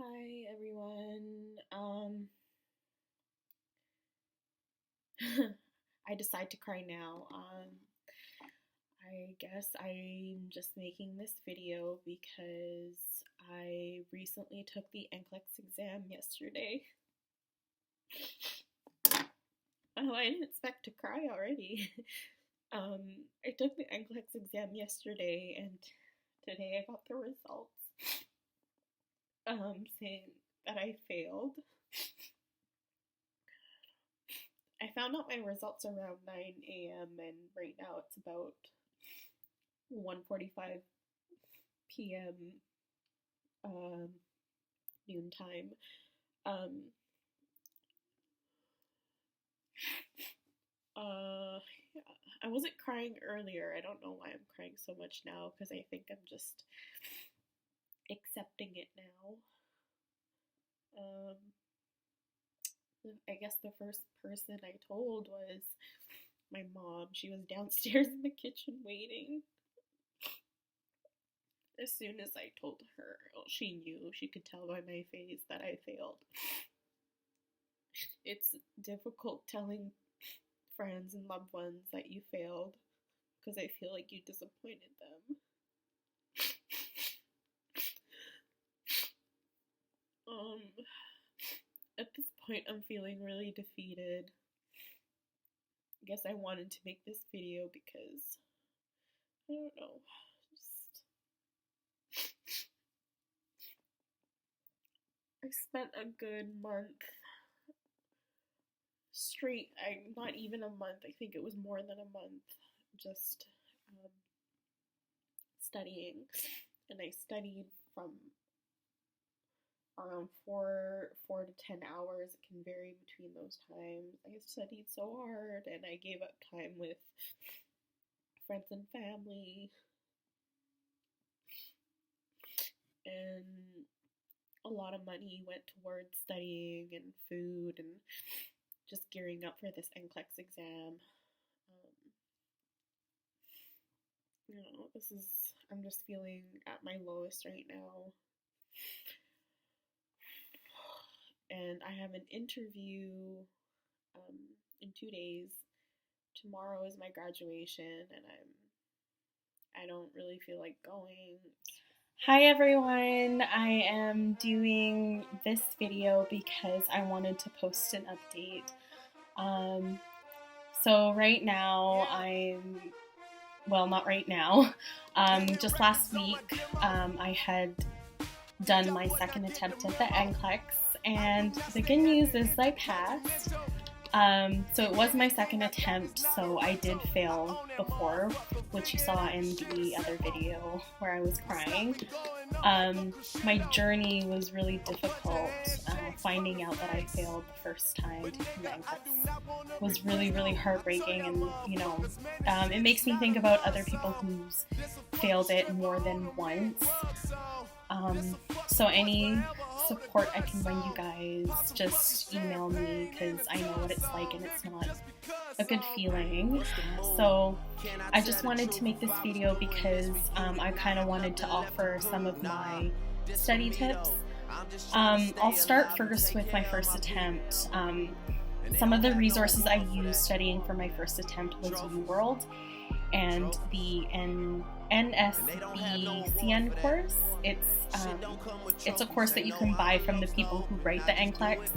Hi everyone. I decide to cry now. I guess I'm just making this video because I recently took the nclex exam yesterday. Oh, I didn't expect to cry already. I took the nclex exam yesterday and today I got the results. Saying that I failed. I found out my results around 9 a.m. and right now it's about 1:45 p.m. Noon time. I wasn't crying earlier. I don't know why I'm crying so much now because I think I'm just accepting it now. I guess the first person I told was my mom. She was downstairs in the kitchen waiting. As soon as I told her, she knew. She could tell by my face that I failed. It's difficult telling friends and loved ones that you failed because I feel like you disappointed them. At this point, I'm feeling really defeated. I guess I wanted to make this video because, I don't know, I spent a good month straight, not even a month, I think it was more than a month, just studying. And I studied from around 4 to 10 hours. It can vary between those times. I studied so hard and I gave up time with friends and family. And a lot of money went towards studying and food and just gearing up for this nclex exam. I'm just feeling at my lowest right now. And I have an interview in 2 days. Tomorrow is my graduation and I don't really feel like going. Hi everyone, I am doing this video because I wanted to post an update. So right now not right now, just last week I had done my second attempt at the nclex, and the good news is I passed. So it was my second attempt, so I did fail before, which you saw in the other video where I was crying. My journey was really difficult. Finding out that I failed the first time taking the nclex was really, really heartbreaking, and it makes me think about other people who's failed it more than once. So any support I can lend you guys, just email me because I know what it's like and it's not a good feeling. So I just wanted to make this video because I kind of wanted to offer some of my study tips. I'll start first with my first attempt. Some of the resources I used studying for my first attempt was UWorld and the NSBCN course. It's a course that you can buy from the people who write the nclex.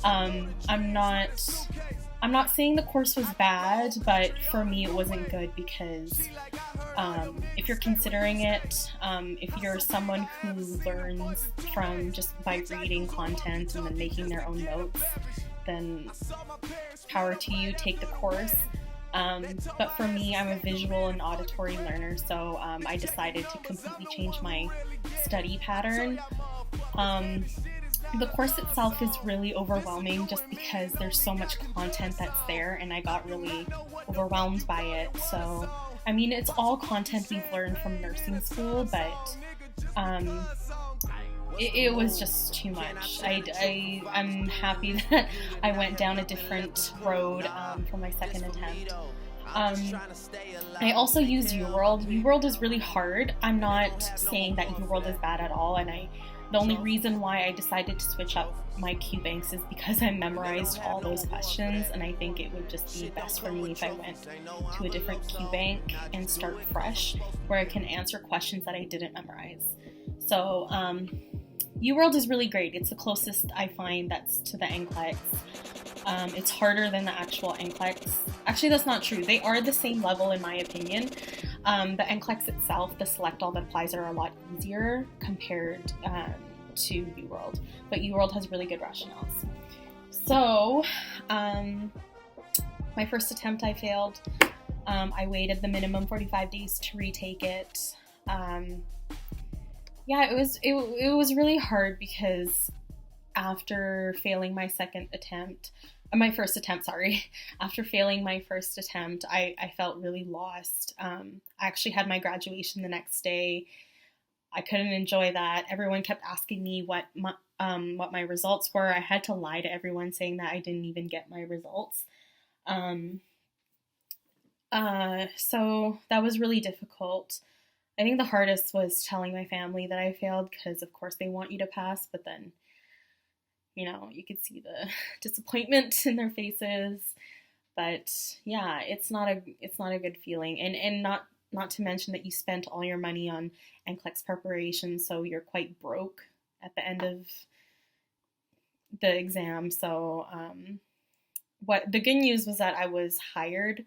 I'm not saying the course was bad, but for me it wasn't good because if you're considering it, if you're someone who learns from just by reading content and then making their own notes, then power to you, take the course. But for me, I'm a visual and auditory learner, so I decided to completely change my study pattern. The course itself is really overwhelming just because there's so much content that's there, and I got really overwhelmed by it. So, I mean, it's all content we've learned from nursing school, but it was just too much. I'm happy that I went down a different road for my second attempt. I also use UWorld. UWorld is really hard. I'm not saying that UWorld is bad at all, and The only reason why I decided to switch up my Q banks is because I memorized all those questions, and I think it would just be best for me if I went to a different Q bank and start fresh, where I can answer questions that I didn't memorize. So UWorld is really great. It's the closest I find that's to the NCLEX. It's harder than the actual NCLEX. Actually, that's not true. They are the same level in my opinion. The NCLEX itself, the select all that applies are a lot easier compared to UWorld. But UWorld has really good rationales. So, my first attempt I failed. I waited the minimum 45 days to retake it. Yeah, it was really hard because after failing my first attempt, after failing my first attempt, I felt really lost. I actually had my graduation the next day. I couldn't enjoy that. Everyone kept asking me what my results were. I had to lie to everyone saying that I didn't even get my results. So that was really difficult. I think the hardest was telling my family that I failed because, of course, they want you to pass, but then, you could see the disappointment in their faces. But yeah, it's not a good feeling, and not to mention that you spent all your money on NCLEX preparation, so you're quite broke at the end of the exam. So what the good news was that I was hired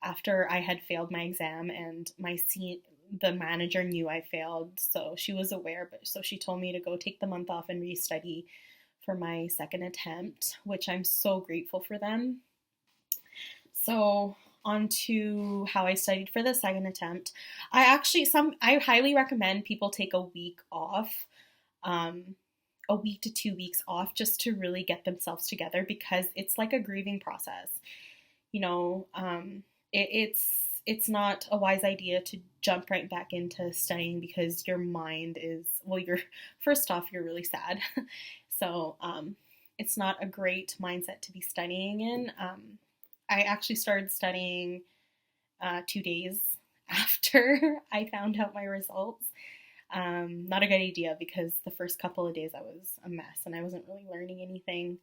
after I had failed my exam, and the manager knew I failed, so she was aware, but so she told me to go take the month off and restudy for my second attempt, which I'm so grateful for them. So on to how I studied for the second attempt. I highly recommend people take a week off, a week to 2 weeks off, just to really get themselves together, because it's like a grieving process. It's not a wise idea to jump right back into studying because your mind is, first off, you're really sad. So it's not a great mindset to be studying in. I actually started studying 2 days after I found out my results. Not a good idea because the first couple of days I was a mess and I wasn't really learning anything.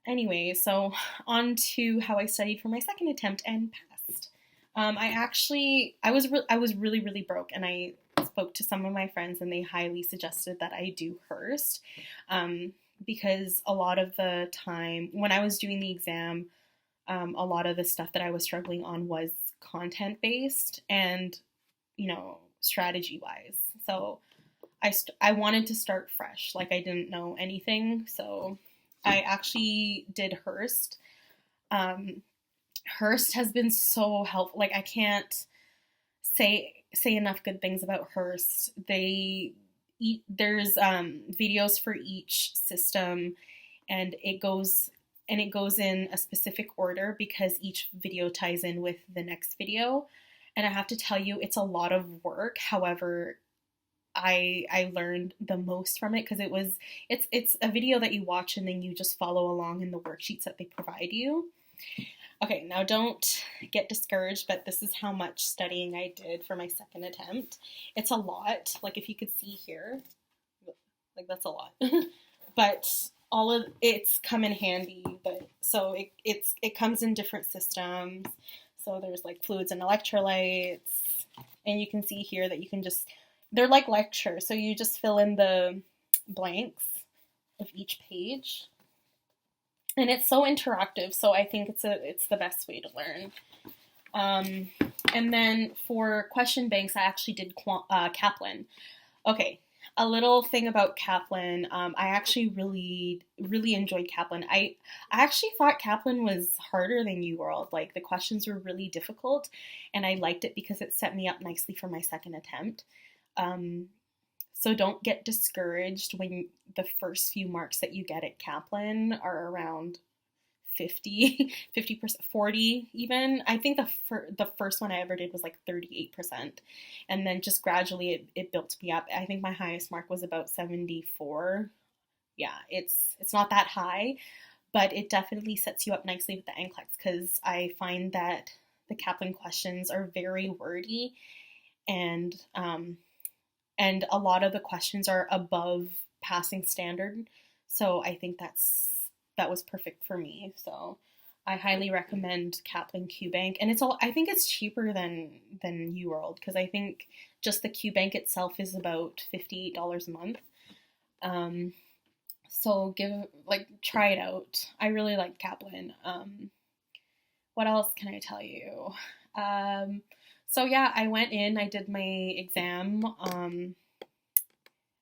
Anyway, so on to how I studied for my second attempt and passed. I was really, really broke, and I spoke to some of my friends and they highly suggested that I do Hearst, because a lot of the time when I was doing the exam, a lot of the stuff that I was struggling on was content based and, strategy wise. So I wanted to start fresh. Like, I didn't know anything. So I actually did Hearst. Hearst has been so helpful. Like, I can't say enough good things about Hearst. There's videos for each system, and it goes in a specific order because each video ties in with the next video. And I have to tell you, it's a lot of work. However, I learned the most from it because it's a video that you watch and then you just follow along in the worksheets that they provide you. Okay, now don't get discouraged, but this is how much studying I did for my second attempt. It's a lot. Like, if you could see here, like, that's a lot. But all of it's come in handy. But so it comes in different systems. So there's like fluids and electrolytes, and you can see here that you can they're like lectures. So you just fill in the blanks of each page. And it's so interactive, so I think it's the best way to learn. And then for question banks, I actually did Kaplan. Okay, a little thing about Kaplan. I actually really, really enjoyed Kaplan. I actually thought Kaplan was harder than UWorld. Like, the questions were really difficult, and I liked it because it set me up nicely for my second attempt. So don't get discouraged when the first few marks that you get at Kaplan are around 50%, 40 even. I think the first one I ever did was like 38%. And then just gradually it built me up. I think my highest mark was about 74. Yeah, it's not that high, but it definitely sets you up nicely with the NCLEX because I find that the Kaplan questions are very wordy, and and a lot of the questions are above passing standard. So I think that was perfect for me. So I highly recommend Kaplan QBank, and I think it's cheaper than UWorld, because I think just the QBank itself is about $58 a month. Um, so try it out. I really like Kaplan. What else can I tell you? Um, so yeah, I went in, I did my exam.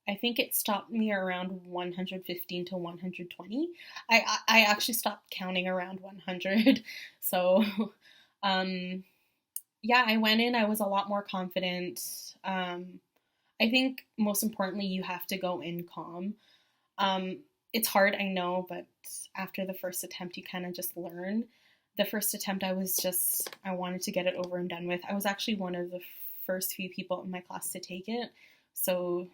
I think it stopped me around 115 to 120. I actually stopped counting around 100. So, um, yeah, I went in, I was a lot more confident. I think most importantly, you have to go in calm. Um, it's hard, I know, but after the first attempt, you kind of just learn. The first attempt, I wanted to get it over and done with. I was actually one of the first few people in my class to take it. So,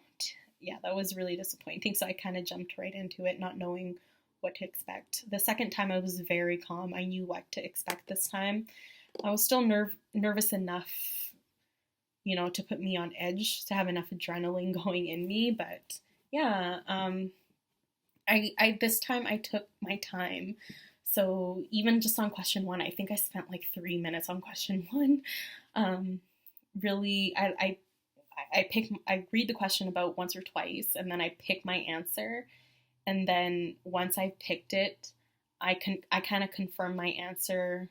yeah, that was really disappointing. So I kind of jumped right into it, not knowing what to expect. The second time, I was very calm. I knew what to expect this time. I was still nervous enough, to put me on edge, to have enough adrenaline going in me. But yeah, I this time I took my time. So even just on question one, I think I spent like 3 minutes on question one. Really, I read the question about once or twice, and then I pick my answer, and then once I picked it, I kind of confirm my answer.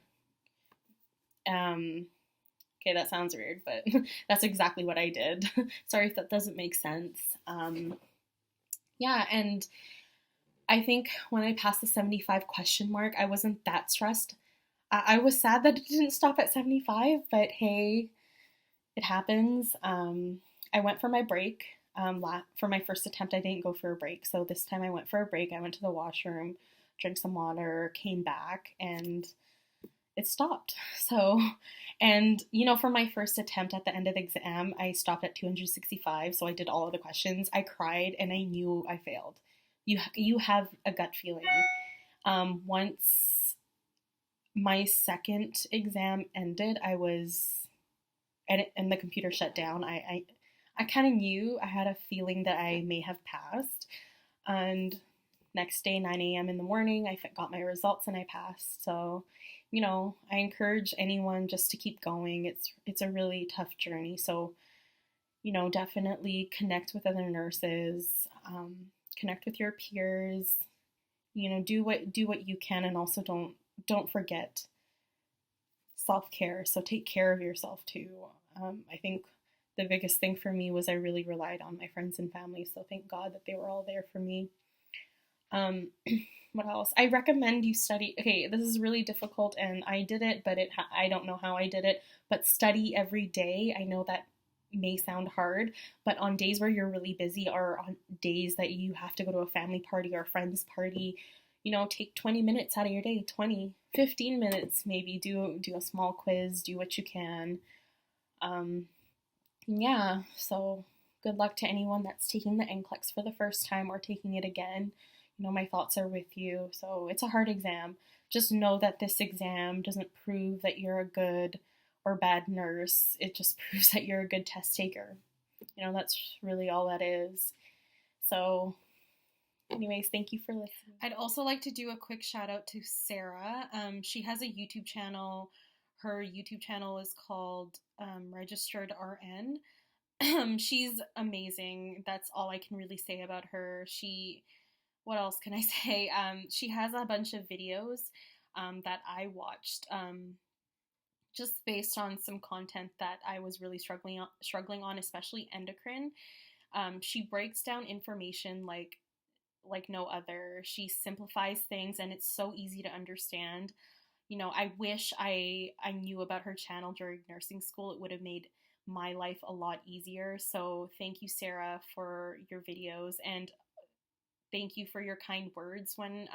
Okay, that sounds weird, but that's exactly what I did. Sorry if that doesn't make sense. Yeah, and I think when I passed the 75 question mark, I wasn't that stressed. I was sad that it didn't stop at 75, but hey, it happens. I went for my break. For my first attempt, I didn't go for a break. So this time I went for a break. I went to the washroom, drank some water, came back, and it stopped. So, and for my first attempt at the end of the exam, I stopped at 265. So I did all of the questions. I cried and I knew I failed. You have a gut feeling. Once my second exam ended, and the computer shut down. I kind of knew, I had a feeling that I may have passed. And next day, 9 a.m. in the morning, I got my results and I passed. So, I encourage anyone just to keep going. It's a really tough journey. So, definitely connect with other nurses, connect with your peers. Do what you can, and also don't forget self-care. So take care of yourself too. I think the biggest thing for me was I really relied on my friends and family. So thank God that they were all there for me. What else? I recommend you study. Okay, this is really difficult, and I did it, but I don't know how I did it. But study every day. I know that may sound hard, but on days where you're really busy, or on days that you have to go to a family party or a friend's party, take 20 minutes out of your day, 20, 15 minutes maybe, do a small quiz, do what you can. Yeah, so good luck to anyone that's taking the NCLEX for the first time or taking it again. My thoughts are with you. So it's a hard exam. Just know that this exam doesn't prove that you're a good or bad nurse. It just proves that you're a good test taker. That's really all that is. So anyways, thank you for listening. I'd also like to do a quick shout out to Sarah. She has a YouTube channel. Her YouTube channel is called Registered RN. She's amazing. That's all I can really say about her. What else can I say? She has a bunch of videos that I watched just based on some content that I was really struggling on, especially endocrine. She breaks down information like no other. She simplifies things, and it's so easy to understand. I wish I knew about her channel during nursing school. It would have made my life a lot easier. So thank you, Sarah, for your videos, and thank you for your kind words when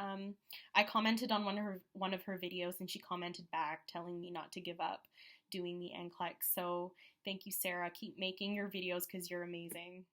I commented on one of her videos, and she commented back telling me not to give up doing the NCLEX. So thank you, Sarah. Keep making your videos because you're amazing.